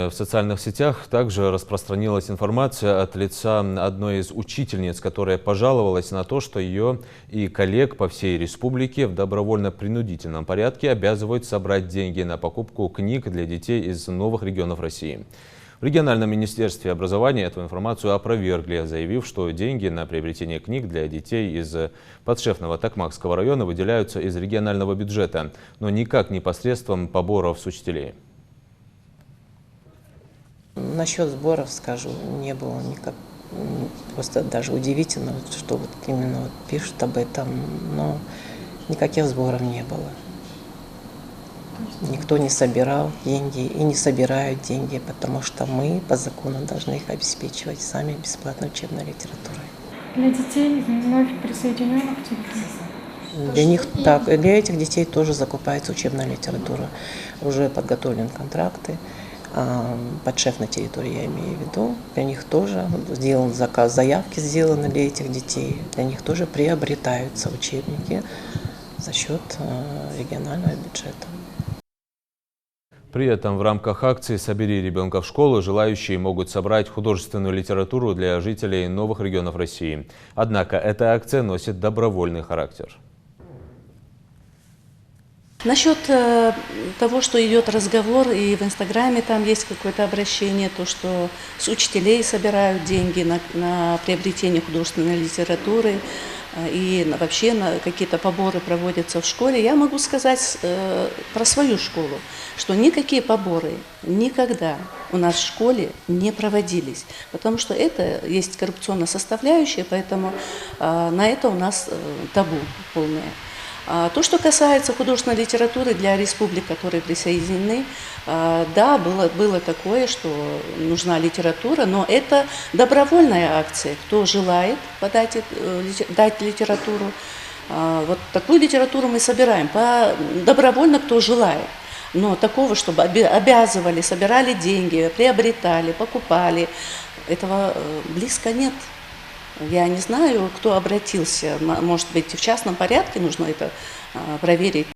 В социальных сетях также распространилась информация от лица одной из учительниц, которая пожаловалась на то, что ее и коллег по всей республике в добровольно-принудительном порядке обязывают собрать деньги на покупку книг для детей из новых регионов России. В региональном министерстве образования эту информацию опровергли, заявив, что деньги на приобретение книг для детей из подшефного Токмакского района выделяются из регионального бюджета, но никак не посредством поборов с учителей. Насчет сборов, скажу, не было никак. Просто даже удивительно, что вот именно вот пишут об этом, но никаких сборов не было. Никто не собирал деньги и не собирают деньги, потому что мы по закону должны их обеспечивать сами бесплатной учебной литературой. Для детей вновь присоединенных к тебе? Для них так, для этих детей тоже закупается учебная литература. Уже подготовлены контракты. Подшефной территории я имею в виду. Для них тоже сделан заказ, заявки сделаны для этих детей. Для них тоже приобретаются учебники за счет регионального бюджета. При этом в рамках акции «Собери ребенка в школу» желающие могут собрать художественную литературу для жителей новых регионов России. Однако эта акция носит добровольный характер. Насчет того, что идет разговор, и в Инстаграме там есть какое-то обращение, то, что с учителей собирают деньги на приобретение художественной литературы, и вообще какие-то поборы проводятся в школе, я могу сказать про свою школу, что никакие поборы никогда у нас в школе не проводились, потому что это есть коррупционная составляющая, поэтому на это у нас табу полное. То, что касается художественной литературы для республик, которые присоединены, да, было такое, что нужна литература, но это добровольная акция. Кто желает дать литературу, вот такую литературу мы собираем, добровольно кто желает. Но такого, чтобы обязывали, собирали деньги, приобретали, покупали, этого близко нет. Я не знаю, кто обратился, может быть, в частном порядке нужно это проверить.